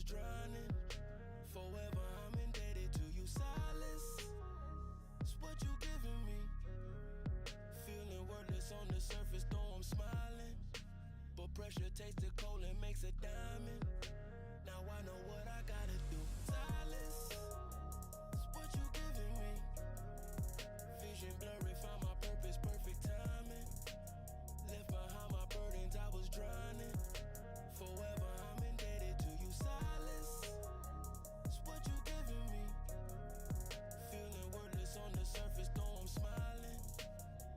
drowning. Forever I'm indebted to you, silence. It's what you giving me. Feeling worthless on the surface, though I'm smiling. But pressure tastes the coal and makes a diamond. Now I know what I gotta do. Silence. It's what you giving me. Vision blurry, found my purpose, perfect timing. Left behind my burdens, I was drowning. Forever I'm indebted to you, silence. It's what you giving me. Feeling worthless on the surface, though I'm smiling.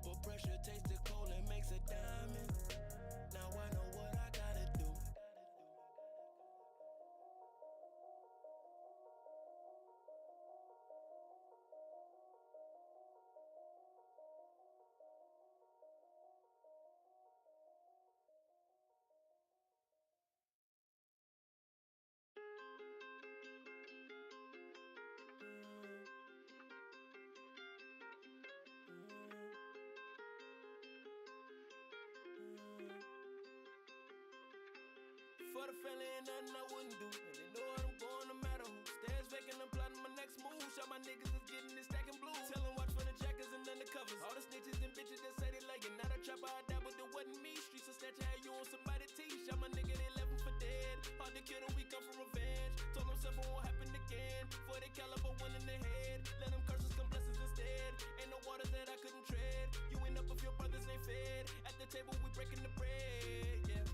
But pressure tastes the coal and makes a diamond. Now I know what I gotta do. For the family, ain't nothing I wouldn't do. And they know what I'm going, no matter who. Stairs vacant, I'm plotting my next move. Shot my niggas is getting this stacking blue. Tell them watch for the jackets and undercovers. All the snitches and bitches that say they like it. Not a trapper, I died, but it wasn't me. Streets of snatch, had you on somebody's teeth. Shot my nigga, they left him for dead. Hard to kill them, we come for revenge. Told them something won't happen again. For the caliber, one in the head. Let them curses come blessings instead. Ain't no waters that I couldn't tread. You end up if your brothers ain't fed. At the table, we breaking the bread, yeah.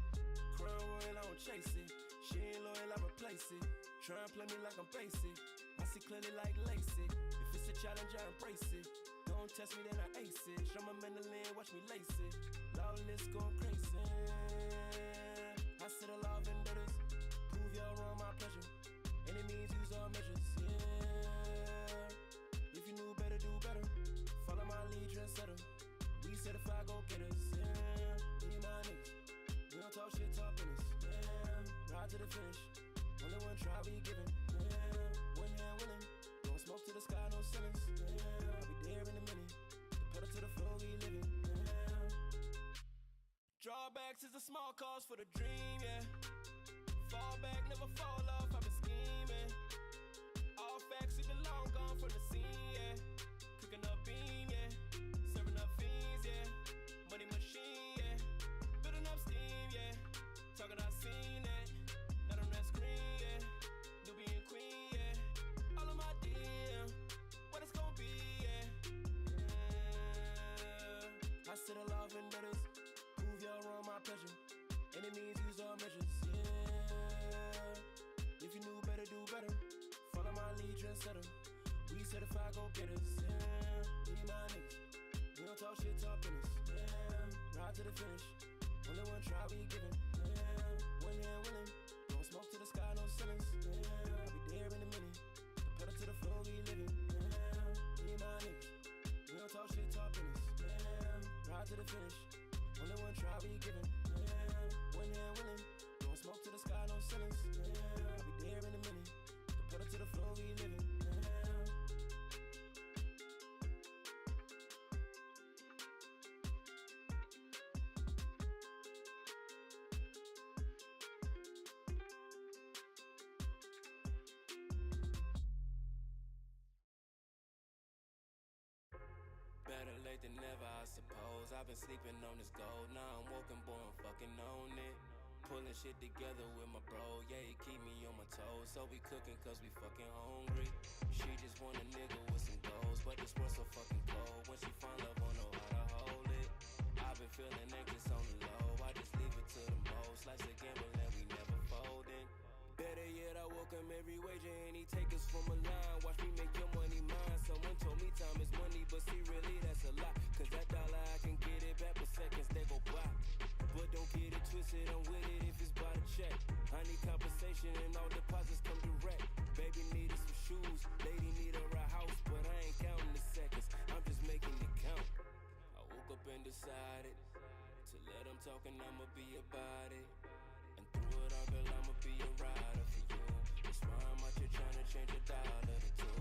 Crown royal, I don't chase it. She ain't loyal, I replace it. Try and play me like I'm basic. I see clearly like lace it. If it's a challenge, I embrace it. Don't test me, then I ace it. Show my mandolin, watch me lace it. Lawless going crazy. I sit a law of vendettas. Prove y'all wrong, my pleasure. Enemies use all measures, yeah. If you knew better, do better. Follow my lead, trendsetter. We certified go-getters, yeah. Be my niggas. We don't talk shit, talk business, yeah. Ride to the finish. Only one try we giving, yeah. One hand willing. Don't smoke to the sky, no ceilings, yeah. I'll be there in a minute. The pedal to the floor, we living, yeah. Drawbacks is a small cause for the dream, yeah. Fall back, never fall off, I've been scheming. All facts, we been long gone from the scene, yeah. Cooking up bean, yeah. Serving up fiends, yeah. Money machine, yeah. Building up steam, yeah. Talking, I seen it. Not on that screen, yeah. Nubian queen, yeah. All of my DM. What it's gonna be, yeah. I sit a law of vendettas. Prove y'all wrong, my pleasure. Enemies use all measures, yeah. If you knew better, do better. Follow my lead, trendsetter. We certified go-getters, yeah. Me and my niggas. We don't talk shit, talk business, yeah. Ride to the finish. Only one try we giving, yeah. One hand willing. Don't smoke to the sky, no ceilings, yeah. I'll be there in a minute. The pedal to the floor, we living, yeah. Me and my niggas. We don't talk shit, talk business, yeah. Ride to the finish. Only one try we giving, yeah. One hand willing. Don't smoke to the sky, no ceilings, yeah. I'll be there in a minute. The pedal to the floor, we living, yeah. Better late than never, I suppose. I've been sleeping on this gold. Now I'm woken, boy, I'm fucking on it. Pulling shit together with my bro. Yeah, he keep me on my toes. So we cooking cause we fucking hungry. She just want a nigga with some goals. But this world so fucking cold. When she find love, won't know how to hold it. I've been feeling anxious on the low. I just leave it to the most. Life's a gamble and we never folding. Better yet, I welcome every wager and he take us from a line. Watch me make your money mine. Someone told me time is money, but see really that's a lie. Cause that dollar I can get it back, but seconds they go by. But don't get it twisted, I'm with it if it's by the check. I need compensation and all deposits come direct. Baby needed some shoes, lady need a right house, but I ain't counting the seconds, I'm just making it count. I woke up and decided to let them talk and I'ma be about it. And through it all, girl, I'ma be a rider for you. That's why I'm out here trying to change a dollar to two.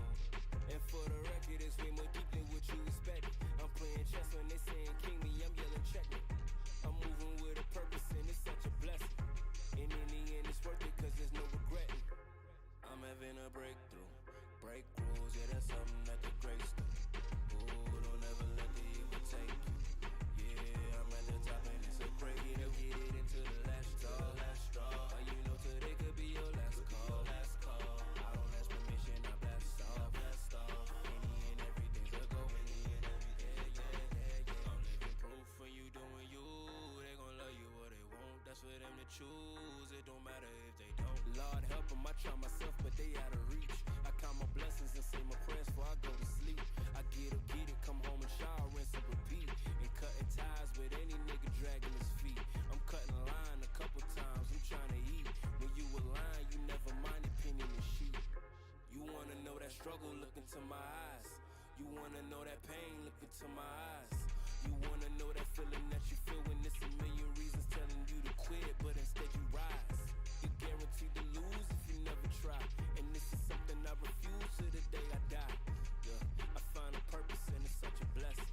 And for the record, it's way more deep than what you expected. I'm playing chess when they saying king me, I'm yelling check me. I'm moving with a purpose and it's such a blessing. And in the end, it's worth it cause there's no regretting. grows, yeah, that's something that the greats do. Ooh, don't ever let the evil take you. Yeah, I'm at the top and it's a break. Get it into the last straw. You know today could be your last call. I don't ask permission, I blast off. Any and everything's a go. I'm living proof when you doing you. They gon' love you or they won't. That's for them to choose. It don't matter if they don't. Lord help them, I try myself, but they out of reach. I count my blessings and say my prayers before I go to sleep. I get it, come home and shower, rinse and repeat. And cutting ties with any nigga dragging his feet. I'm cutting a line a couple times, I'm trying to eat. When you align, you never mind opinion and sheep. You wanna know that struggle, look into my eyes. You wanna know that pain, look into my eyes. You wanna know that feeling that you feel when it's a million reasons telling you to quit, but instead you rise. You're guaranteed to lose if you never try. And this is something I refuse to the day I die. Yeah, I find a purpose and it's such a blessing.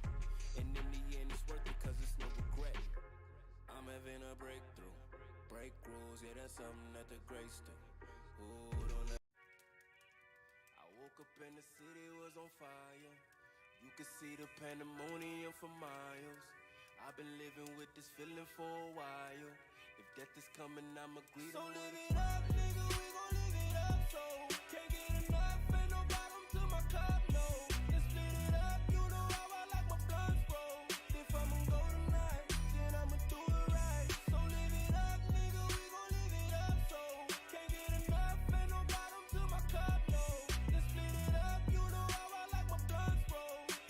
And in the end it's worth it cause it's no regret. I'm having a breakthrough. Break rules, yeah, that's something that the greats do. Ooh, don't let. I woke up and the city was on fire. You could see the pandemonium for miles. I've been living with this feeling for a while. If death is coming, I'ma greet so live it up, nigga, we gon' live it up. So can't get enough, ain't no bottom to my cup, no. Let's split it up, you know how I like my blunts, bro. If I'ma go tonight, then I'ma do it right. So live it up, nigga, we gon' live it up. So can't get enough, ain't no bottom to my cup, no. Let's split it up, you know how I like my blunts, bro.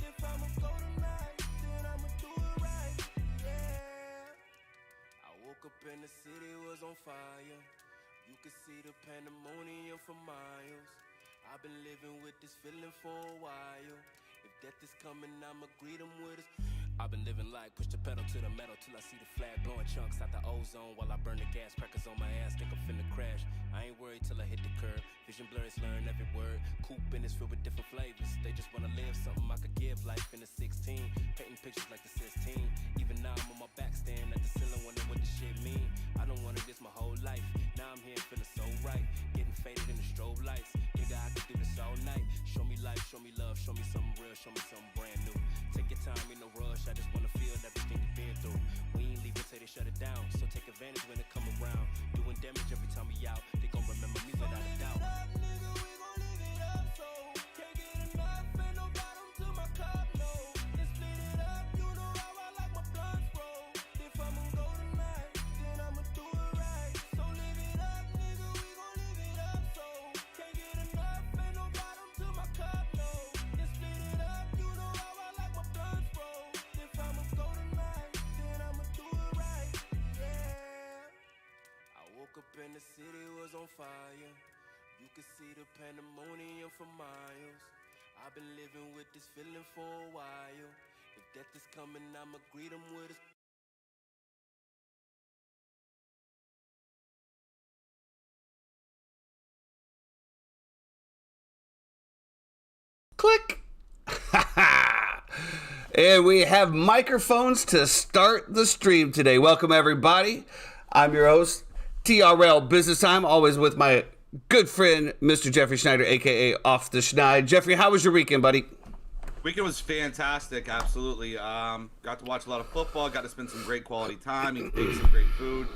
If I'ma go tonight, then I'ma do it right, yeah. I woke up and the city was on fire. You could see the pandemonium for miles. I've been living with this feeling for a while. If death is coming, I'ma greet him with us. I've been living like push the pedal to the metal till I see the flag blowing chunks out the ozone while I burn the gas crackers on my ass. Think I'm finna crash. I ain't worried till I hit the curb. Vision blurry, slurring every word. Coupe and it's filled with different flavors. They just wanna live something I could give life in the 16. Painting pictures like the 16. Even now I'm on my back staring at the ceiling wondering what this shit mean. I don't wanna this my whole life. Now I'm here feeling so right. Getting faded in the strobe lights. Nigga, I could do this all night. Show me life, show me love, show me something real, show me something brand new. Take your time, ain't no rush. I just wanna feel everything you've been through. We ain't leaving till they shut it down. So take advantage when it come around. Doing damage every time we out. They gon' remember me without a doubt. Up, nigga, we gon' live it up. So can't get enough, ain't no bottom to my cup, no. Let's split it up, you know how I like my blunts, bro. If I'ma go tonight, then I'ma do it right. So live it up, nigga, we gon' live it up. So can't get enough, ain't no bottom to my cup, no. Let's split it up, you know how I like my blunts, bro. If I'ma go tonight, then I'ma do it right, yeah. I woke up and the city was on fire. You could see the pandemonium for miles. I've been living with this feeling for a while. If death is coming, I'ma greet him with a click. And we have microphones to start the stream today. Welcome, everybody. I'm your host, TRL Business Time, always with my good friend, Mr. Jeffrey Schneider, a.k.a. Off the Schneid. Jeffrey, how was your weekend, buddy? Weekend was fantastic, absolutely. Got to watch a lot of football, got to spend some great quality time, eat some great food.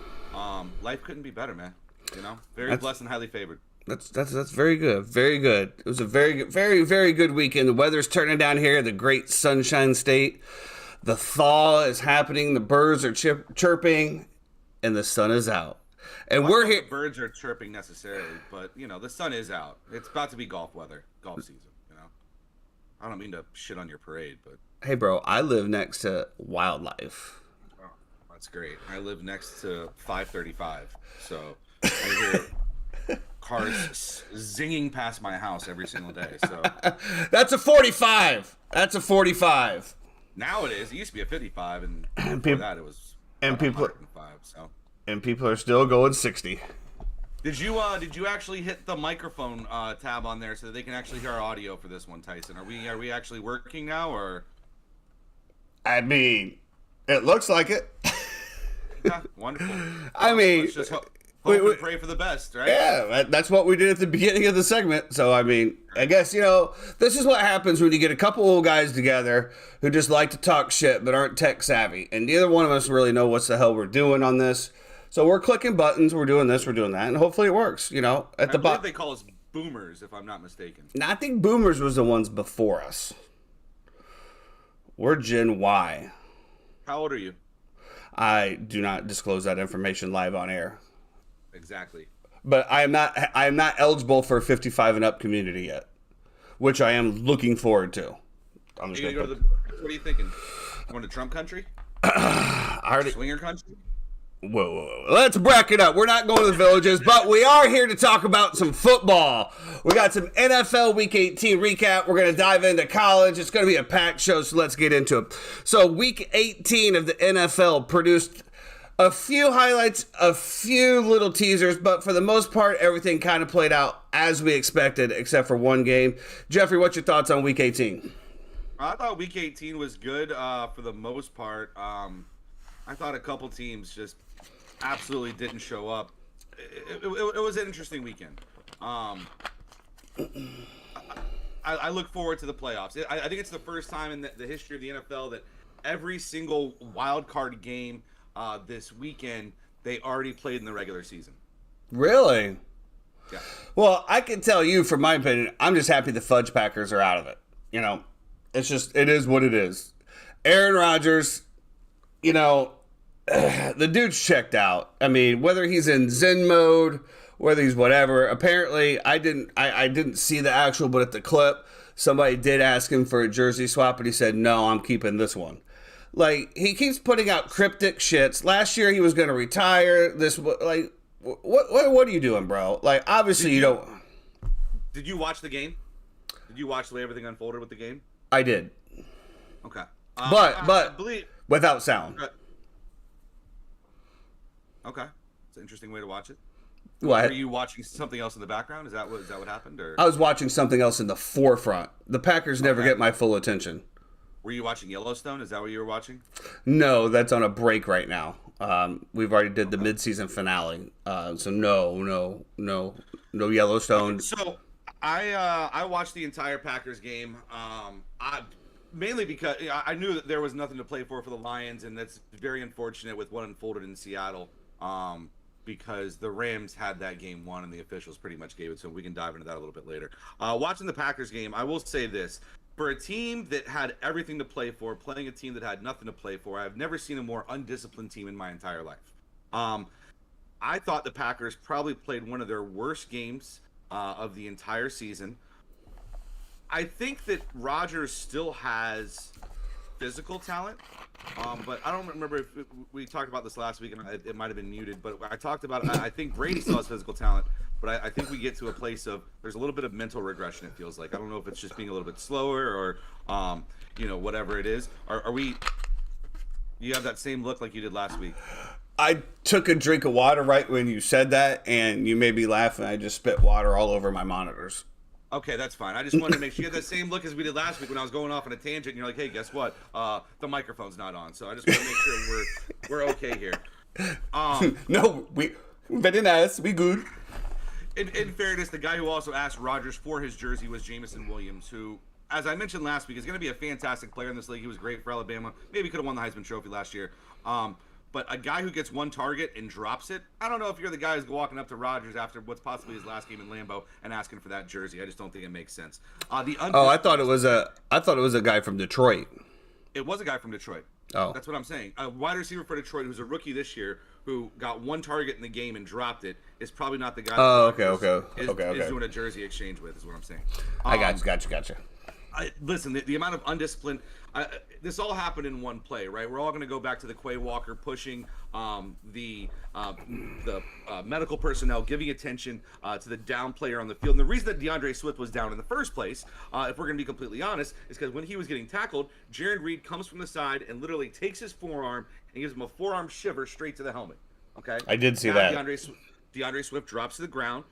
Life couldn't be better, man. You know, very blessed and highly favored. That's very good. Very good. It was a very good, very good weekend. The weather's turning down here in the great Sunshine State. The thaw is happening. The birds are chirping, and the sun is out. And we're here. The birds are chirping necessarily, but you know the sun is out. It's about to be golf weather, golf season. You know, I don't mean to shit on your parade, but hey, bro, I live next to wildlife. Oh, that's great. I live next to 535, so I hear cars zinging past my house every single day. So that's a 45. That's a 45. Now it is. It used to be a 55, and before that it was. And people. 105, so. And people are still going 60. Did you actually hit the microphone tab on there so that they can actually hear our audio for this one, Tyson? Are we actually working now, or? I mean, it looks like it. Yeah, wonderful. I mean, Hope and pray for the best, right? Yeah, that's what we did at the beginning of the segment. So, I mean, I guess, this is what happens when you get a couple old guys together who just like to talk shit but aren't tech savvy. And neither one of us really know what the hell we're doing on this. So we're clicking buttons, we're doing this, we're doing that, and hopefully it works, at the bottom. They call us boomers, if I'm not mistaken. Now, I think boomers was the ones before us. We're Gen Y. How old are you? I do not disclose that information live on air. Exactly. But I am not eligible for 55 and up community yet, which I am looking forward to. I'm just what are you thinking? Going to Trump country? Swinger country? Whoa. Let's break it up. We're not going to the villages, but we are here to talk about some football. We got some NFL Week 18 recap. We're going to dive into college. It's going to be a packed show, so let's get into it. So Week 18 of the NFL produced a few highlights, a few little teasers, but for the most part, everything kind of played out as we expected, except for one game. Jeffrey, what's your thoughts on Week 18? I thought Week 18 was good for the most part. I thought a couple teams just absolutely didn't show up. It was an interesting weekend. I look forward to the playoffs. I think it's the first time in the history of the NFL that every single wild card game this weekend they already played in the regular season. Really? Yeah. Well, I can tell you, from my opinion, I'm just happy the Fudge Packers are out of it. It is what it is. Aaron Rodgers, the dude's checked out. I mean, whether he's in Zen mode, whether he's whatever. Apparently, I didn't see the actual, but at the clip, somebody did ask him for a jersey swap, and he said, "No, I'm keeping this one." Like, he keeps putting out cryptic shits. Last year, he was going to retire. What are you doing, bro? Like, obviously, you don't. Did you watch the game? Did you watch the way everything unfolded with the game? I did. Okay. But I believe without sound. Okay. It's an interesting way to watch it. What? Were you watching something else in the background? Is that what happened? Or I was watching something else in the forefront. The Packers never get my full attention. Were you watching Yellowstone? Is that what you were watching? No, that's on a break right now. We've already did the mid-season finale. So no Yellowstone. So I watched the entire Packers game. Mainly because I knew that there was nothing to play for the Lions, and that's very unfortunate with what unfolded in Seattle. Because the Rams had that game won, and the officials pretty much gave it to them. We can dive into that a little bit later. Watching the Packers game, I will say this. For a team that had everything to play for, playing a team that had nothing to play for, I've never seen a more undisciplined team in my entire life. I thought the Packers probably played one of their worst games of the entire season. I think that Rodgers still has physical talent, but I don't remember if we talked about this last week, and it might have been muted, but I talked about I think Brady still has physical talent, but I think we get to a place of there's a little bit of mental regression, it feels like. I don't know if it's just being a little bit slower or, whatever it is. You have that same look like you did last week. I took a drink of water right when you said that, and you made me laugh, and I just spit water all over my monitors. Okay, that's fine. I just wanted to make sure you had that same look as we did last week when I was going off on a tangent, and you're like, hey, guess what? The microphone's not on, so I just want to make sure we're okay here. No, we very nice. We good. In fairness, the guy who also asked Rodgers for his jersey was Jameson Williams, who, as I mentioned last week, is going to be a fantastic player in this league. He was great for Alabama. Maybe could have won the Heisman Trophy last year. But a guy who gets one target and drops it, I don't know if you're the guy who's walking up to Rodgers after what's possibly his last game in Lambeau and asking for that jersey. I just don't think it makes sense. I thought it was a guy from Detroit. It was a guy from Detroit. Oh, that's what I'm saying. A wide receiver for Detroit who's a rookie this year who got one target in the game and dropped it is probably not the guy. Is doing a jersey exchange with is what I'm saying. I gotcha. Listen, the amount of undisciplined. This all happened in one play, right? We're all going to go back to the Quay Walker pushing the medical personnel, giving attention to the down player on the field. And the reason that DeAndre Swift was down in the first place, if we're going to be completely honest, is because when he was getting tackled, Jaron Reed comes from the side and literally takes his forearm and gives him a forearm shiver straight to the helmet. Okay, I did see that. DeAndre Swift drops to the ground.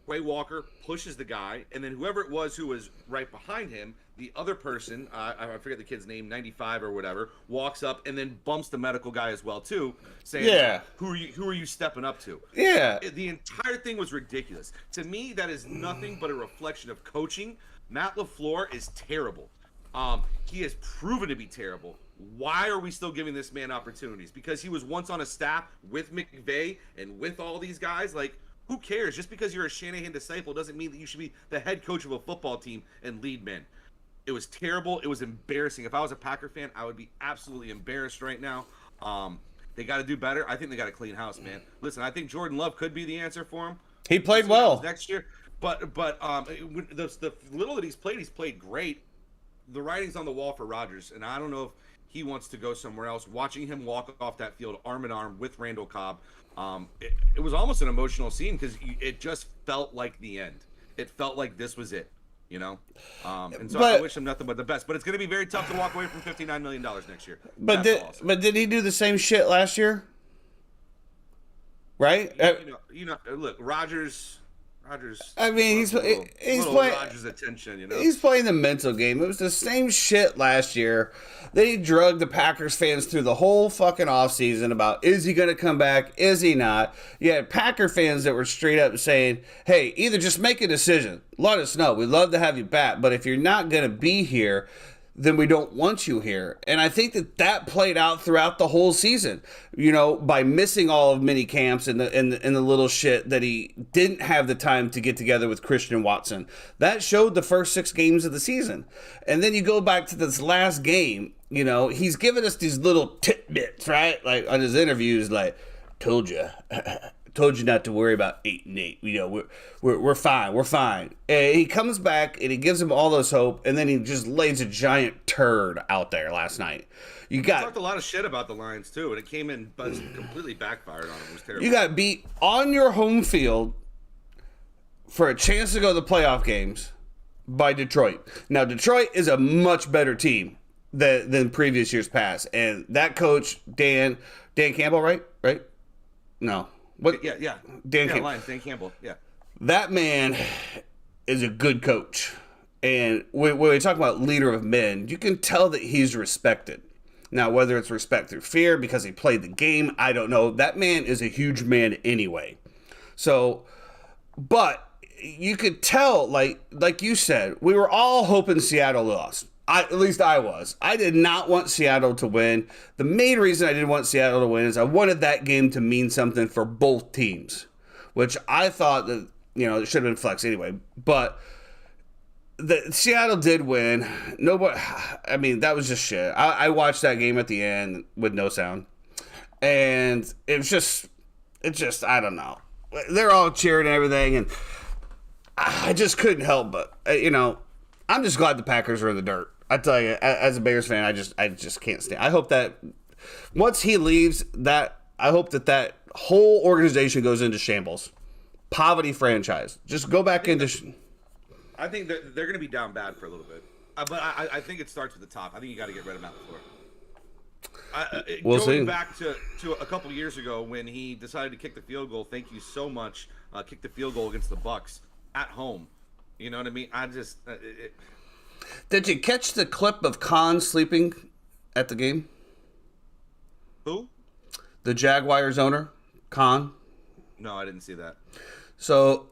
Quay Walker pushes the guy, and then whoever it was who was right behind him, the other person, I forget the kid's name, 95 or whatever, walks up and then bumps the medical guy as well too, saying, Yeah. who are you stepping up to? Yeah. The entire thing was ridiculous. To me, that is nothing but a reflection of coaching. Matt LaFleur is terrible. He has proven to be terrible. Why are we still giving this man opportunities? Because he was once on a staff with McVay and with all these guys. Like, who cares? Just because you're a Shanahan disciple doesn't mean that you should be the head coach of a football team and lead men. It was terrible. It was embarrassing. If I was a Packer fan, I would be absolutely embarrassed right now. They got to do better. I think they got to clean house, man. Listen, I think Jordan Love could be the answer for him. He played well next year, but the little that he's played great. The writing's on the wall for Rodgers, and I don't know if he wants to go somewhere else. Watching him walk off that field arm in arm with Randall Cobb, it was almost an emotional scene because it just felt like the end. It felt like this was it, you know? And so I wish him nothing but the best. But it's going to be very tough to walk away from $59 million next year. But did he do the same shit last year? Right? Look, Rodgers. I mean, he's playing Rodgers' attention. You know, he's playing the mental game. It was the same shit last year. They drugged the Packers fans through the whole fucking offseason about is he going to come back? Is he not? You had Packer fans that were straight up saying, "Hey, either just make a decision. Let us know. We'd love to have you back, but if you're not going to be here, then we don't want you here." And I think that played out throughout the whole season, you know, by missing all of mini camps and the little shit that he didn't have the time to get together with Christian Watson. That showed the first 6 games of the season. And then you go back to this last game, you know, he's giving us these little tidbits, right? Like on his interviews, like, told you not to worry about 8-8. You know, we're fine. We're fine. And he comes back and he gives him all this hope, and then he just lays a giant turd out there last night. He talked a lot of shit about the Lions too, and it came in but completely backfired on him. It was terrible. You got beat on your home field for a chance to go to the playoff games by Detroit. Now Detroit is a much better team than previous years past, and that coach Dan Campbell, right? No. What? Yeah. Dan Campbell. Lions, Dan Campbell. Yeah. That man is a good coach. And when we talk about leader of men, you can tell that he's respected. Now, whether it's respect through fear because he played the game, I don't know. That man is a huge man anyway. So, but you could tell, like you said, we were all hoping Seattle lost. At least I was. I did not want Seattle to win. The main reason I didn't want Seattle to win is I wanted that game to mean something for both teams, which I thought that, you know, it should have been flex anyway. But Seattle did win. Nobody, I mean, that was just shit. I watched that game at the end with no sound, and it just, I don't know. They're all cheering and everything, and I just couldn't help but, you know, I'm just glad the Packers are in the dirt. I tell you, as a Bears fan, I just can't stand. I hope that once he leaves, I hope that whole organization goes into shambles. Poverty franchise. Just go back into. I think they're going to be down bad for a little bit, but I think it starts at the top. I think you got to get rid of Matt LaFleur. We'll going see. back to a couple years ago when he decided to kick the field goal. Thank you so much. Kick the field goal against the Bucks at home. You know what I mean? I just. Did you catch the clip of Khan sleeping at the game? Who? The Jaguars owner, Khan. No, I didn't see that. So,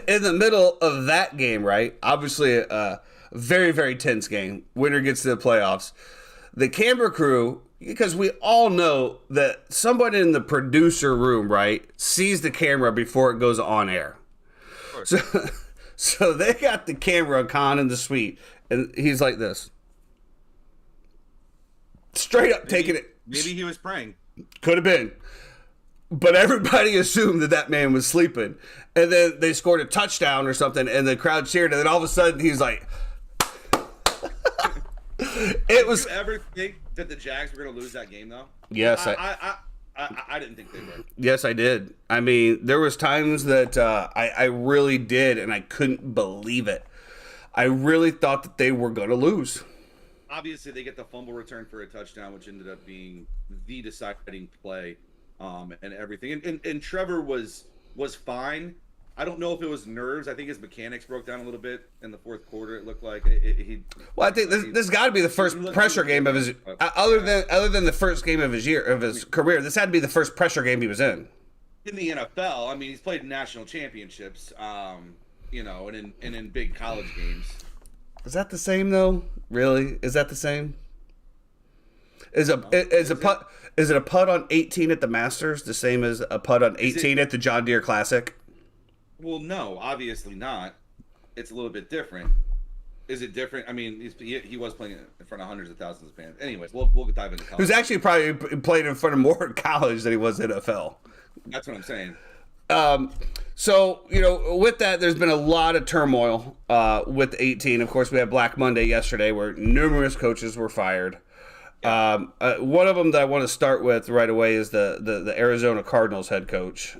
in the middle of that game, right? Obviously, a very, very tense game. Winner gets to the playoffs. The camera crew, because we all know that somebody in the producer room, right, sees the camera before it goes on air. So they got the camera on Khan in the suite, and he's like this. Straight up taking it. Maybe he was praying. Could have been. But everybody assumed that man was sleeping. And then they scored a touchdown or something, and the crowd cheered, and then all of a sudden he's like... Did you ever think that the Jags were going to lose that game, though? Yes. I didn't think they were. Yes, I did. I mean, there was times that I really did, and I couldn't believe it. I really thought that they were going to lose. Obviously, they get the fumble return for a touchdown, which ended up being the deciding play and everything. And Trevor was fine. I don't know if it was nerves. I think his mechanics broke down a little bit in the fourth quarter. It looked like Well, I think this got to be the first pressure game of his other than the first game of his career. This had to be the first pressure game he was in. In the NFL, I mean, he's played in national championships, and in big college games. Is that the same though? Really? Is that the same? Is it a putt on 18 at the Masters the same as a putt on 18 at the John Deere Classic? Well, no, obviously not. It's a little bit different. Is it different? I mean, he was playing in front of hundreds of thousands of fans. Anyways, we'll dive into college. He was actually probably played in front of more in college than he was NFL. That's what I'm saying. So, with that, there's been a lot of turmoil with 18. Of course, we had Black Monday yesterday where numerous coaches were fired. Yeah. One of them that I want to start with right away is the Arizona Cardinals head coach.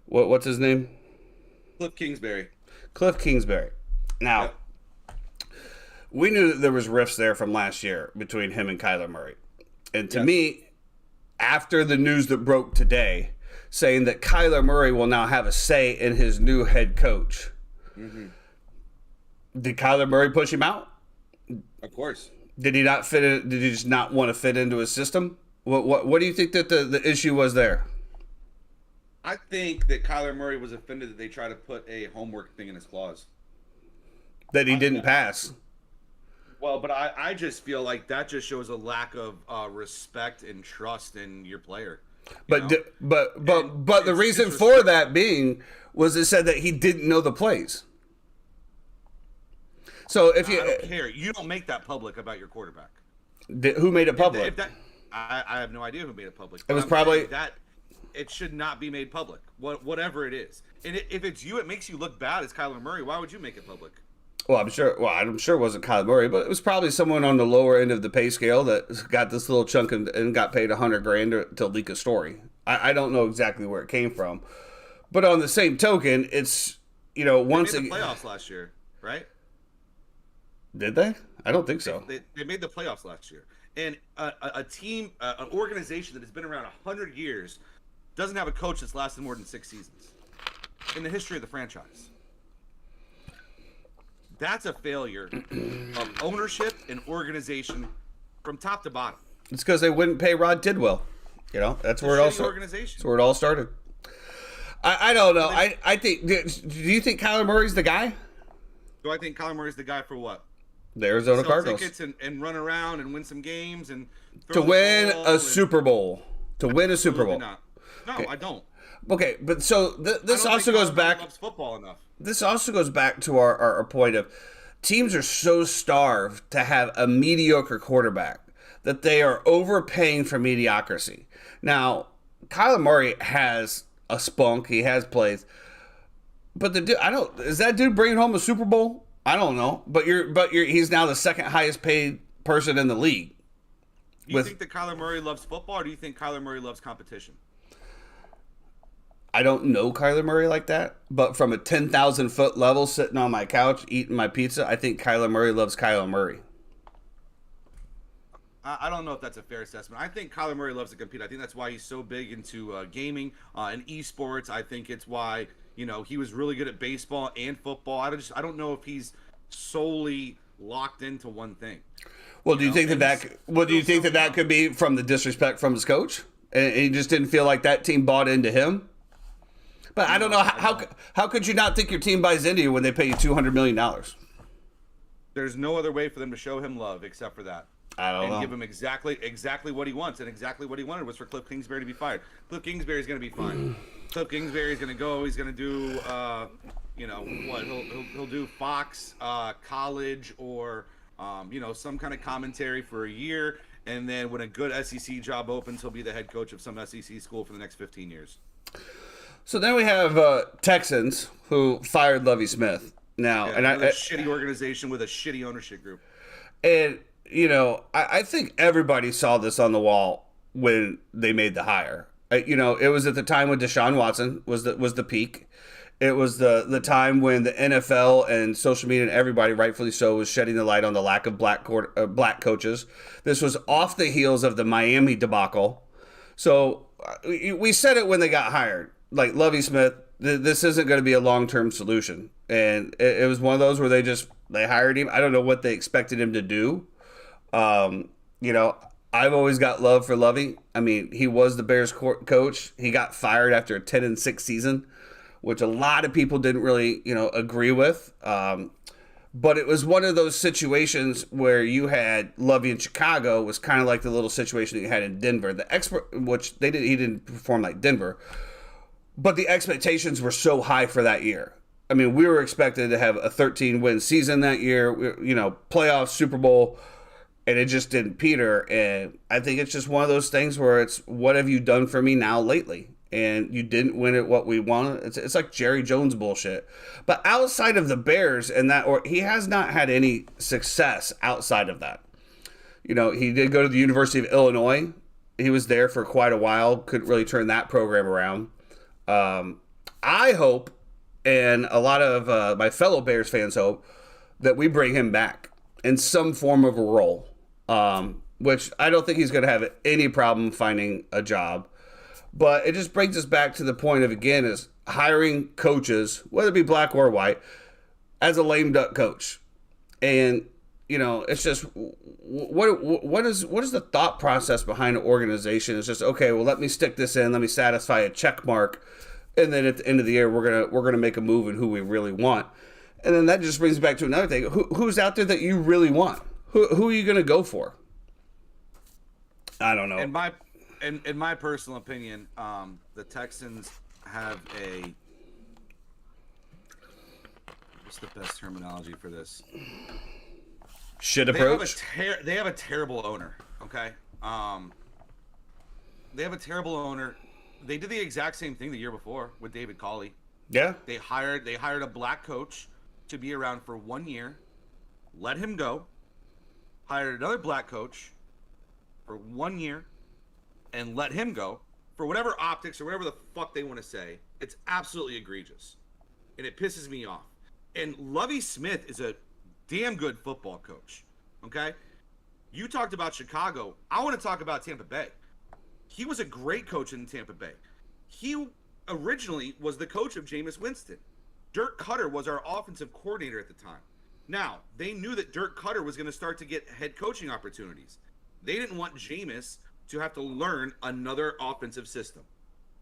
What's his name? Cliff Kingsbury. Cliff Kingsbury. Now, we knew that there was rifts there from last year between him and Kyler Murray. And to me, after the news that broke today, saying that Kyler Murray will now have a say in his new head coach, did Kyler Murray push him out? Of course. Did he not fit in? Did he just not want to fit into his system? What do you think that the issue was there? I think that Kyler Murray was offended that they tried to put a homework thing in his clause. That he didn't pass. Well, but I just feel like that just shows a lack of respect and trust in your player. But the reason for that being was it said that he didn't know the plays. So if you I don't care, you don't make that public about your quarterback. Who made it public? I have no idea who made it public. It was probably that. It should not be made public. Whatever it is, and if it's you, it makes you look bad as Kyler Murray. Why would you make it public? Well, I'm sure it wasn't Kyler Murray, but it was probably someone on the lower end of the pay scale that got this little chunk and got paid $100,000 to leak a story. I don't know exactly where it came from, but on the same token, it's once they made the playoffs last year, right? Did they? I don't think so. They made the playoffs last year, and a team, an organization that has been around 100 years, doesn't have a coach that's lasted more than 6 seasons in the history of the franchise. That's a failure of ownership and organization from top to bottom. It's because they wouldn't pay Rod Tidwell. That's where it all started. That's where it all started. I don't know. I think. Do you think Kyler Murray's the guy? Do I think Kyler Murray's the guy for what? The Arizona Cardinals. Tickets and run around and win some games and to win a Super Bowl. To win a Super Bowl. Not. No, okay. I don't. Okay, but so this also goes back. Loves football enough. This also goes back to our point of teams are so starved to have a mediocre quarterback that they are overpaying for mediocrity. Now, Kyler Murray has a spunk. He has plays, but the dude, is that dude bringing home a Super Bowl? I don't know, but he's now the second highest paid person in the league. Do you think that Kyler Murray loves football, or do you think Kyler Murray loves competition? I don't know Kyler Murray like that, but from a 10,000-foot level, sitting on my couch, eating my pizza, I think Kyler Murray loves Kyler Murray. I don't know if that's a fair assessment. I think Kyler Murray loves to compete. I think that's why he's so big into gaming and esports. I think it's why he was really good at baseball and football. I don't know if he's solely locked into one thing. Well, do you think that could be from the disrespect from his coach, and he just didn't feel like that team bought into him? But I don't know how could you not think your team buys into you when they pay you $200 million? There's no other way for them to show him love except for that. I don't know. And give him exactly what he wants, and exactly what he wanted was for Cliff Kingsbury to be fired. Cliff Kingsbury is going to be fine. Cliff Kingsbury is going to go. He's going to do, he'll do Fox, college, or some kind of commentary for a year, and then when a good SEC job opens, he'll be the head coach of some SEC school for the next 15 years. So then we have Texans who fired Lovie Smith now, and a shitty organization with a shitty ownership group. And I think everybody saw this on the wall when they made the hire. It was at the time when Deshaun Watson was the peak. It was the time when the NFL and social media and everybody, rightfully so, was shedding the light on the lack of black coaches. This was off the heels of the Miami debacle. So we said it when they got hired. Like Lovie Smith, this isn't going to be a long-term solution. And it was one of those where they hired him. I don't know what they expected him to do. You know, I've always got love for Lovey. I mean, he was the Bears coach. He got fired after a 10-6 season, which a lot of people didn't really, agree with. But it was one of those situations where you had Lovey in Chicago was kind of like the little situation that you had in Denver. He didn't perform like Denver, but the expectations were so high for that year. I mean, we were expected to have a 13-win season that year, playoffs, Super Bowl, and it just didn't peter. And I think it's just one of those things where it's, what have you done for me now lately? And you didn't win at what we wanted. It's like Jerry Jones bullshit. But outside of the Bears he has not had any success outside of that. He did go to the University of Illinois. He was there for quite a while. Couldn't really turn that program around. I hope, and a lot of my fellow Bears fans hope, that we bring him back in some form of a role, which I don't think he's going to have any problem finding a job. But it just brings us back to the point of, again, is hiring coaches, whether it be black or white, as a lame duck coach. And, it's just, what is the thought process behind an organization? It's just, okay, well, let me stick this in, let me satisfy a check mark, and then at the end of the year, we're gonna make a move in who we really want. And then that just brings back to another thing. Who's out there that you really want? Who are you going to go for? I don't know. In my personal opinion, the Texans have what's the best terminology for this? Shit approach? They have a terrible owner, okay? They have a terrible owner. They did the exact same thing the year before with David Culley. Yeah. They hired a black coach to be around for 1 year, let him go, hired another black coach for 1 year, and let him go for whatever optics or whatever the fuck they want to say. It's absolutely egregious, and it pisses me off. And Lovie Smith is a damn good football coach, okay? You talked about Chicago. I want to talk about Tampa Bay. He was a great coach in Tampa Bay. He originally was the coach of Jameis Winston. Dirk Cutter was our offensive coordinator at the time. Now, they knew that Dirk Cutter was going to start to get head coaching opportunities. They didn't want Jameis to have to learn another offensive system.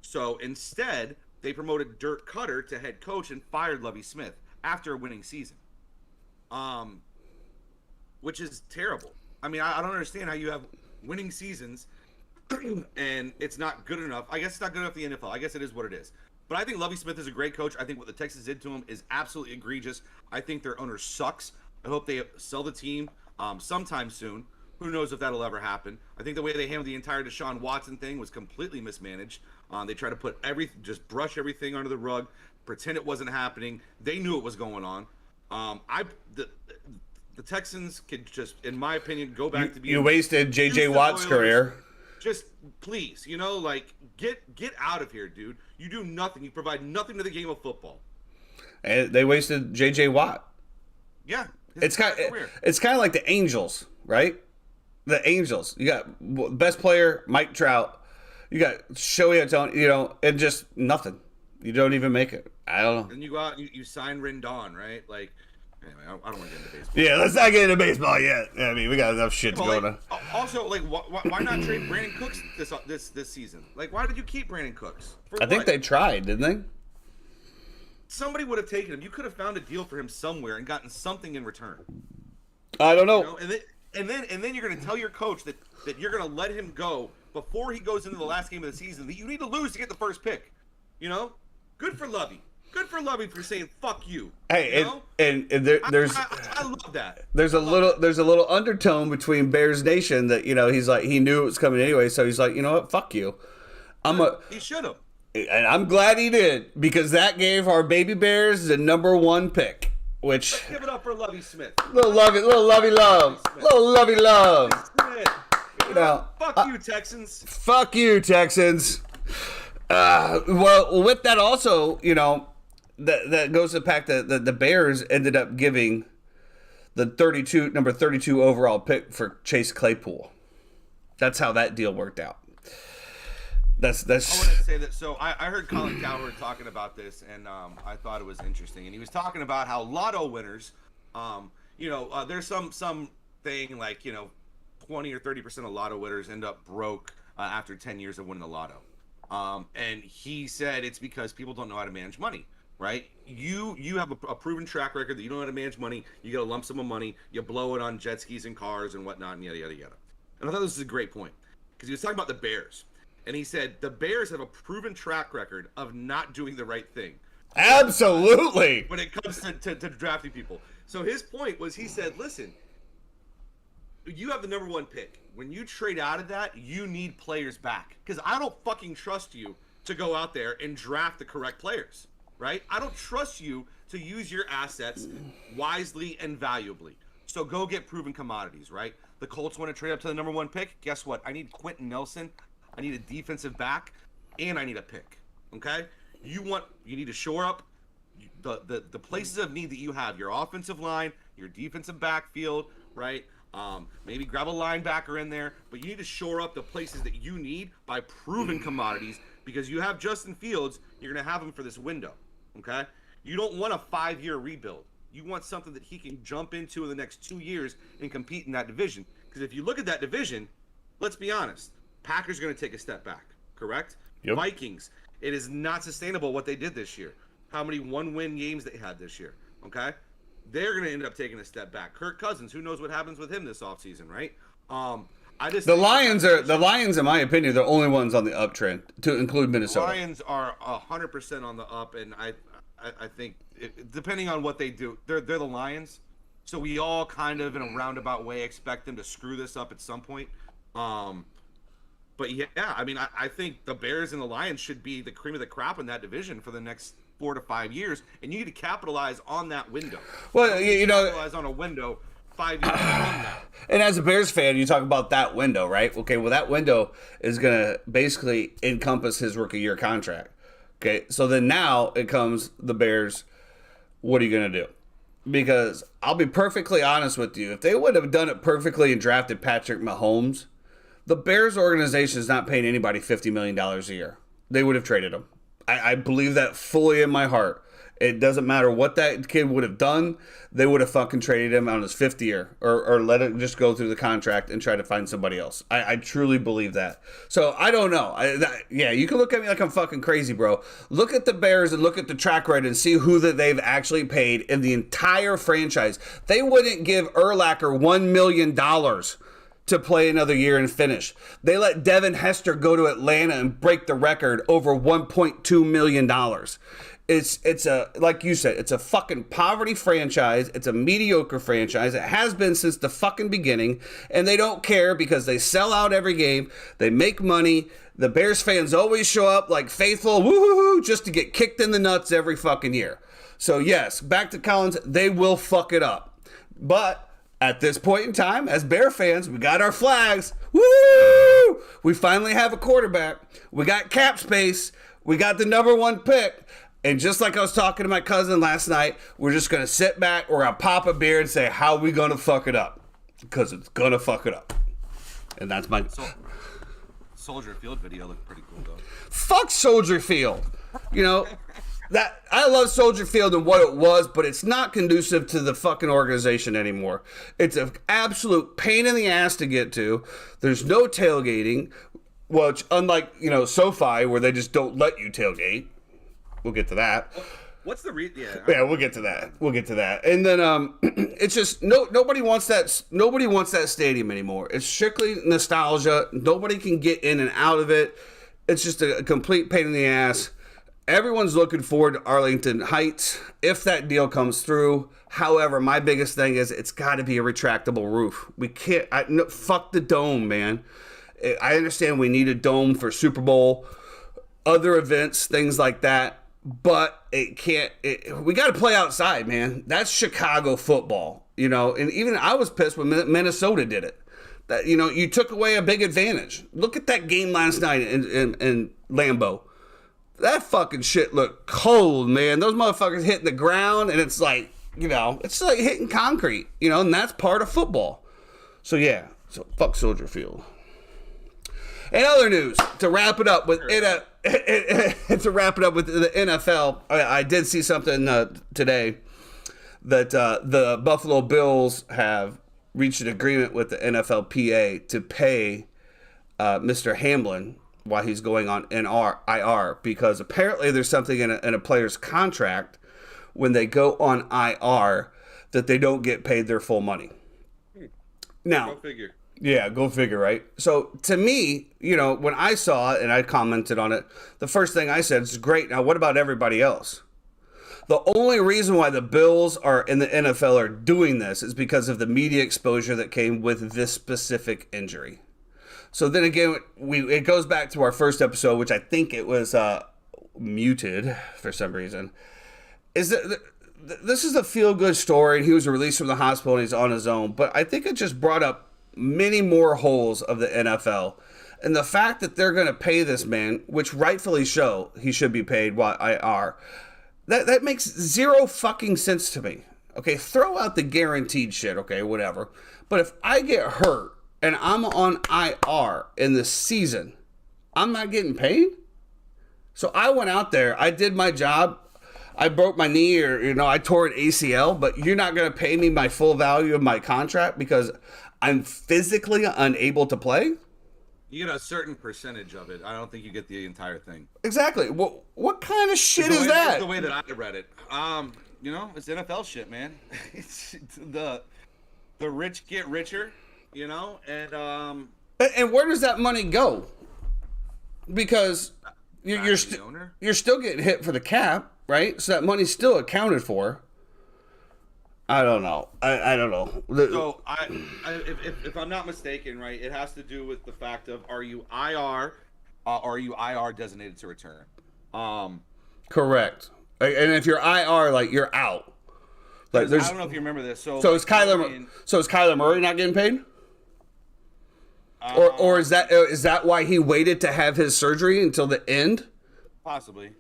So instead, they promoted Dirk Cutter to head coach and fired Lovie Smith after a winning season. Which is terrible. I mean, I don't understand how you have winning seasons and it's not good enough. I guess it's not good enough for the NFL. I guess it is what it is. But I think Lovie Smith is a great coach. I think what the Texans did to him is absolutely egregious. I think their owner sucks. I hope they sell the team sometime soon. Who knows if that'll ever happen. I think the way they handled the entire Deshaun Watson thing was completely mismanaged. They tried to just brush everything under the rug, pretend it wasn't happening. They knew it was going on. The Texans could just, in my opinion, go back to being... You wasted J.J. Watt's career. Just please, get out of here, dude. You do nothing. You provide nothing to the game of football. And they wasted J.J. Watt. Yeah. It's kind of like the Angels, right? The Angels. You got best player, Mike Trout. You got Shohei Ohtani, and just nothing. You don't even make it. I don't know. And you go out and you sign Rendon, right? Like, anyway, I don't want to get into baseball. Yeah, let's not get into baseball yet. I mean, we got enough shit going on. Also, why not trade Brandon Cooks this season? Like, why did you keep Brandon Cooks? I think they tried, didn't they? Somebody would have taken him. You could have found a deal for him somewhere and gotten something in return. I don't know. And then you're going to tell your coach that you're going to let him go before he goes into the last game of the season that you need to lose to get the first pick. Good for Lovey. Good for Lovey for saying fuck you. Hey, and there's I love that. There's a little undertone between Bears Nation that he's like, he knew it was coming anyway, so he's like, you know what, fuck you. He should have. And I'm glad he did, because that gave our baby Bears the number 1 pick. Which, let's give it up for Lovie Smith. Little lovey love. Fuck you, Texans. Fuck you, Texans. Well, with that also, that goes to the fact that the Bears ended up giving the number 32 overall pick for Chase Claypool. That's how that deal worked out. That's. I want to say that. So I heard Colin Cowherd talking about this, and I thought it was interesting. And he was talking about how lotto winners, there's some thing like 20 or 30% of lotto winners end up broke after 10 years of winning the lotto. And he said it's because people don't know how to manage money. Right? You have a proven track record that you don't know how to manage money. You get a lump sum of money, you blow it on jet skis and cars and whatnot, and yada yada yada. And I thought this was a great point because he was talking about the Bears. And he said the Bears have a proven track record of not doing the right thing. Absolutely. When it comes to drafting people. So his point was, he said, listen, you have the number 1 pick. When you trade out of that, you need players back. Because I don't fucking trust you to go out there and draft the correct players. Right? I don't trust you to use your assets wisely and valuably. So go get proven commodities, right? The Colts want to trade up to the number 1 pick. Guess what? I need Quentin Nelson. I need a defensive back, and I need a pick. Okay? You need to shore up the places of need that you have. Your offensive line, your defensive backfield, right? Maybe grab a linebacker in there, but you need to shore up the places that you need by proven commodities, because you have Justin Fields, you're going to have him for this window. Okay? You don't want a 5-year rebuild. You want something that he can jump into in the next 2 years and compete in that division. Because if you look at that division, let's be honest, Packers are going to take a step back, correct? Yep. Vikings, it is not sustainable what they did this year. How many 1-win games they had this year, okay? They're going to end up taking a step back. Kirk Cousins, who knows what happens with him this offseason, right? The Lions, in my opinion, the only ones on the uptrend, to include Minnesota. Lions are 100% on the up, and I think depending on what they do, they're the Lions. So we all kind of in a roundabout way expect them to screw this up at some point. But yeah, I mean, I think the Bears and the Lions should be the cream of the crop in that division for the next 4 to 5 years, and you need to capitalize on that window. Well, capitalize on a window 5 years from now. And as a Bears fan, you talk about that window, right? Okay, well, that window is going to basically encompass his rookie year contract. Okay, so then now it comes the Bears. What are you going to do? Because I'll be perfectly honest with you. If they would have done it perfectly and drafted Patrick Mahomes, the Bears organization is not paying anybody $50 million a year. They would have traded him. I believe that fully in my heart. It doesn't matter what that kid would have done. They would have fucking traded him on his 5th year or let it just go through the contract and try to find somebody else. I truly believe that. So I don't know. You can look at me like I'm fucking crazy, bro. Look at the Bears and look at the track record and see who that they've actually paid in the entire franchise. They wouldn't give Urlacher $1 million to play another year and finish. They let Devin Hester go to Atlanta and break the record over $1.2 million. It's a, like you said, it's a fucking poverty franchise. It's a mediocre franchise. It has been since the fucking beginning, and they don't care because they sell out every game. They make money. The Bears fans always show up like faithful, woo-hoo-hoo, just to get kicked in the nuts every fucking year. So yes, back to Collins, they will fuck it up. But at this point in time, as Bear fans, we got our flags. Woo! We finally have a quarterback. We got cap space. We got the number 1 pick. And just like I was talking to my cousin last night, we're just going to sit back, we're going to pop a beer and say, how are we going to fuck it up? Because it's going to fuck it up. And that's my... Soldier Field video looked pretty cool, though. Fuck Soldier Field. That I love Soldier Field and what it was, but it's not conducive to the fucking organization anymore. It's an absolute pain in the ass to get to. There's no tailgating, which unlike, SoFi, where they just don't let you tailgate. We'll get to that. What's the Yeah, we'll get to that. And then it's just nobody wants that. Nobody wants that stadium anymore. It's strictly nostalgia. Nobody can get in and out of it. It's just a complete pain in the ass. Everyone's looking forward to Arlington Heights if that deal comes through. However, my biggest thing is it's got to be a retractable roof. We can't. Fuck the dome, man. I understand we need a dome for Super Bowl, other events, things like that. But it can't. We got to play outside, man. That's Chicago football, And even I was pissed when Minnesota did it. That you took away a big advantage. Look at that game last night in Lambeau. That fucking shit looked cold, man. Those motherfuckers hitting the ground, and it's like, it's like hitting concrete, and that's part of football. So, yeah. So, fuck Soldier Field. In other news, to wrap it up with the NFL, I did see something today that the Buffalo Bills have reached an agreement with the NFLPA to pay Mr. Hamlin while he's going on IR, because apparently there's something in a player's contract when they go on IR that they don't get paid their full money. Now, Go figure. Yeah, go figure, right? So to me, when I saw it and I commented on it, the first thing I said is great. Now, what about everybody else? The only reason why the Bills are in the NFL are doing this is because of the media exposure that came with this specific injury. So then again, it goes back to our first episode, which I think it was muted for some reason. Is that this is a feel-good story. He was released from the hospital and he's on his own. But I think it just brought up many more holes of the NFL. And the fact that they're going to pay this man, which rightfully he should be paid while IR, that makes zero fucking sense to me. Okay, throw out the guaranteed shit, okay, whatever. But if I get hurt and I'm on IR in the season, I'm not getting paid? So I went out there, I did my job, I broke my knee or, I tore an ACL, but you're not going to pay me my full value of my contract because I'm physically unable to play? You get a certain percentage of it. I don't think you get the entire thing. Exactly. What kind of shit is that? That's the way that I read it. It's NFL shit, man. It's the rich get richer, and where does that money go? Because you're still getting hit for the cap, right? So that money's still accounted for. I don't know. I don't know. So if I'm not mistaken, right, it has to do with the fact of are you IR, are you IR designated to return? Correct. And if you're IR, like you're out. Like I don't know if you remember this. So is Kyler Murray not getting paid? Or is that why he waited to have his surgery until the end? Possibly.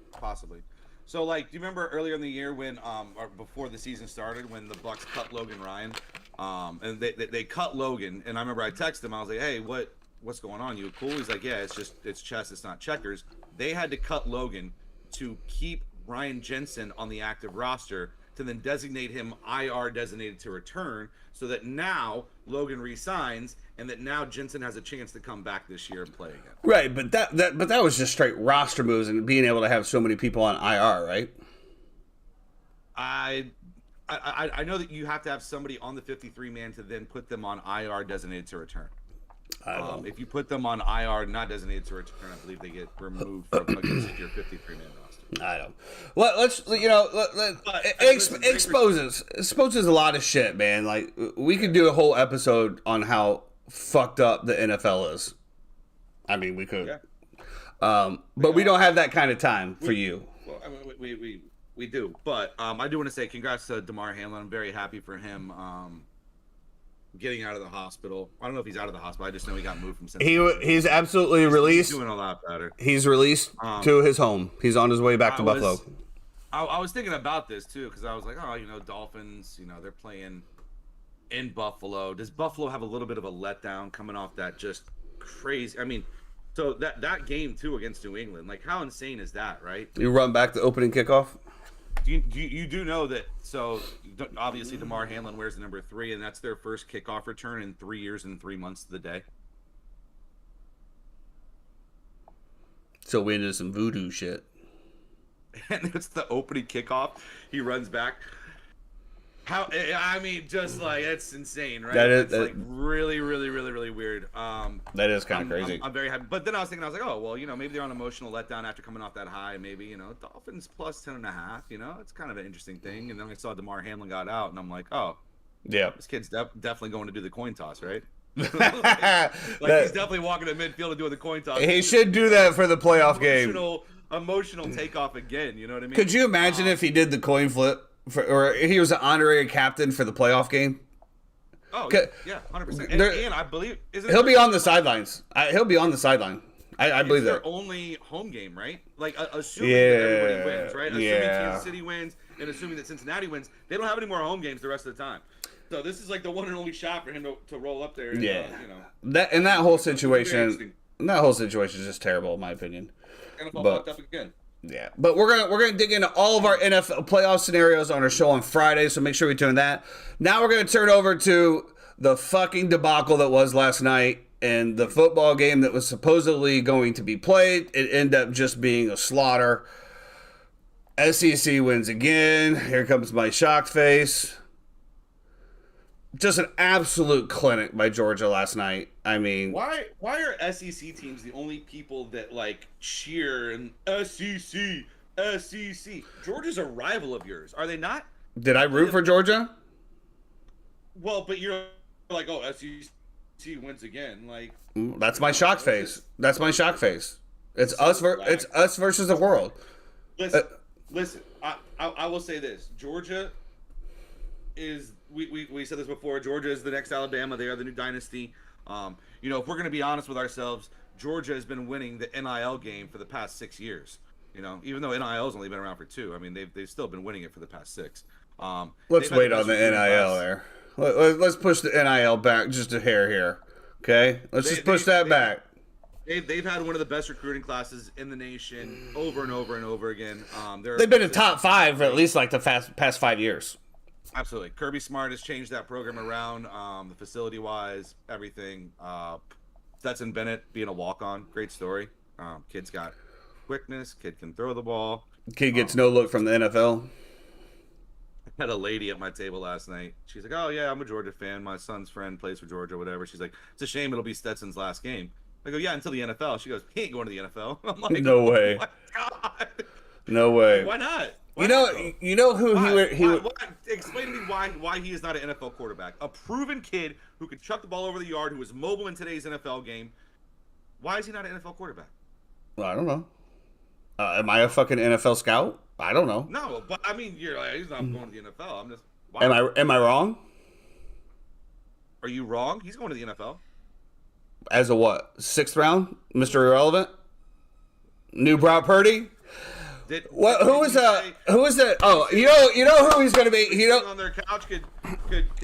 So, do you remember earlier in the year when, or before the season started, when the Bucks cut Logan Ryan, and they cut Logan, and I remember I texted him, I was like, hey, what's going on? You cool? He's like, yeah, it's chess, it's not checkers. They had to cut Logan to keep Ryan Jensen on the active roster to then designate him IR designated to return, so that now Logan resigns and that now Jensen has a chance to come back this year and play again. Right, but that was just straight roster moves and being able to have so many people on IR, right? I know that you have to have somebody on the 53-man to then put them on IR designated to return. If you put them on IR not designated to return, I believe they get removed from against your 53-man roster. I don't. Well, let's exposes a lot of shit, man. Like we could do a whole episode on how fucked up the NFL is. I mean, we could. Yeah. But we don't have that kind of time for you. Well, I mean, we do, but I do want to say congrats to Damar Hamlin. I'm very happy for him. Getting out of the hospital. I don't know if he's out of the hospital. I just know he got moved from Cincinnati. He's absolutely released. He's doing a lot better. He's released to his home. He's on his way back to Buffalo. I was thinking about this too because I was like, Dolphins. They're playing in Buffalo. Does Buffalo have a little bit of a letdown coming off that just crazy? I mean, so that game too against New England, like how insane is that, right? You run back the opening kickoff. You do know that, so obviously Damar Hamlin wears the number 3, and that's their first kickoff return in 3 years and 3 months to the day. So we into some voodoo shit. And it's the opening kickoff. He runs back. It's insane, right? It's really, really, really, really weird. That is kind of crazy. I'm very happy. But then I was like, oh, well, maybe they're on emotional letdown after coming off that high. Maybe, Dolphins plus 10.5, it's kind of an interesting thing. And then I saw Damar Hamlin got out, and I'm like, oh, yeah, this kid's definitely going to do the coin toss, right? He's definitely walking to midfield and doing the coin toss. He should do that for the playoff game. Emotional takeoff again, you know what I mean? Could you imagine if he did the coin flip? Or he was an honorary captain for the playoff game. Oh, yeah, 100%. And I believe he'll be on the sidelines. He'll be on the sideline. I believe that. It's their only home game, right? Like, assuming that everybody wins, right? Assuming Kansas City wins and assuming that Cincinnati wins, they don't have any more home games the rest of the time. So this is like the one and only shot for him to roll up there. And, that whole situation, And that whole situation is just terrible, in my opinion. NFL But- fucked up again. Yeah, but we're gonna dig into all of our NFL playoff scenarios on our show on Friday, so make sure we tune that. Now we're gonna turn over to the fucking debacle that was last night and the football game that was supposedly going to be played. It ended up just being a slaughter. SEC wins again. Here comes my shocked face. Just an absolute clinic by Georgia last night. I mean, Why are SEC teams the only people that like cheer and SEC? Georgia's a rival of yours, are they not? did I root for Georgia? Well, but you're like, oh, SEC wins again. Like, That's my shock face. That's my shock face. It's us versus the world. listen. I will say this: Georgia is. We said this before. Georgia is the next Alabama. They are the new dynasty. You know, if we're going to be honest with ourselves, Georgia has been winning the NIL game for the past 6 years. You know, even though NIL's only been around for 2. I mean, they've still been winning it for the past 6. Let's they've wait had on the best recruiting NIL class. there. Let's push the NIL back just a hair here. Okay? Let's just push that back. They've had one of the best recruiting classes in the nation over and over and over again. They've been in top 5 for at least like the past 5 years. Absolutely. Kirby Smart has changed that program around, the facility-wise, everything. Stetson Bennett being a walk-on, great story. Kid's got quickness. Kid can throw the ball. Kid gets no look from the NFL. I had a lady at my table last night. She's like, oh, yeah, I'm a Georgia fan. My son's friend plays for Georgia, whatever. She's like, it's a shame it'll be Stetson's last game. I go, yeah, until the NFL. She goes, he ain't going to the NFL. I'm like, No way. Oh, my God. No way. Why not? You know who he would. Explain to me why he is not an NFL quarterback. A proven kid who could chuck the ball over the yard, who is mobile in today's NFL game. Why is he not an NFL quarterback? Well, I don't know. Am I a fucking NFL scout? I don't know. No, but I mean, you're like, he's not going to the NFL. I'm just. Why? Am I wrong? Are you wrong? He's going to the NFL. As a what? 6th round, Mr. Irrelevant, new Brock Purdy. Who was that? Oh, you know who he's going to be. You know, on their couch could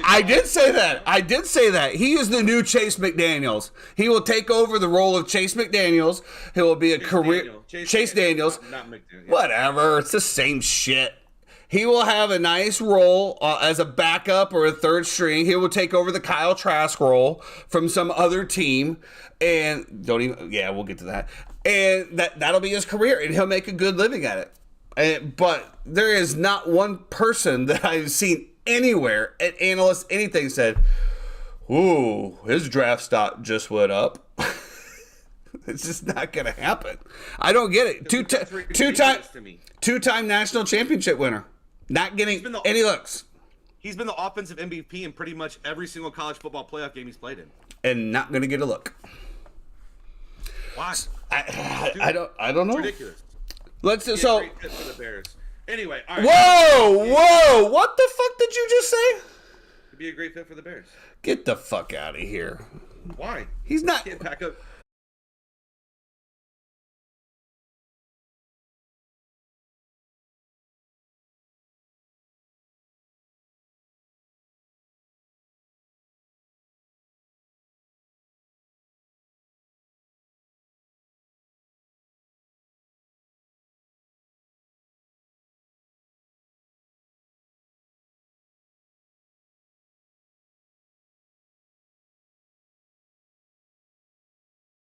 I did say that. He is the new Chase McDaniels. He will take over the role of Chase McDaniels. He will be a career Chase Daniels. Not McDaniel. Yeah. Whatever. It's the same shit. He will have a nice role as a backup or a third string. He will take over the Kyle Trask role from some other team, and we'll get to that. And that'll be his career, and he'll make a good living at it. But there is not one person that I've seen anywhere, an analyst, anything said, "Ooh, his draft stock just went up." It's just not going to happen. I don't get it. Two-time national championship winner. Not getting any looks. He's been the offensive MVP in pretty much every single college football playoff game he's played in. And not going to get a look. Why? I don't know. It's ridiculous. Great fit for the Bears. Anyway, all right. Whoa! What the fuck did you just say? It'd be a great fit for the Bears. Get the fuck out of here. Why? He's not. Can't pack up.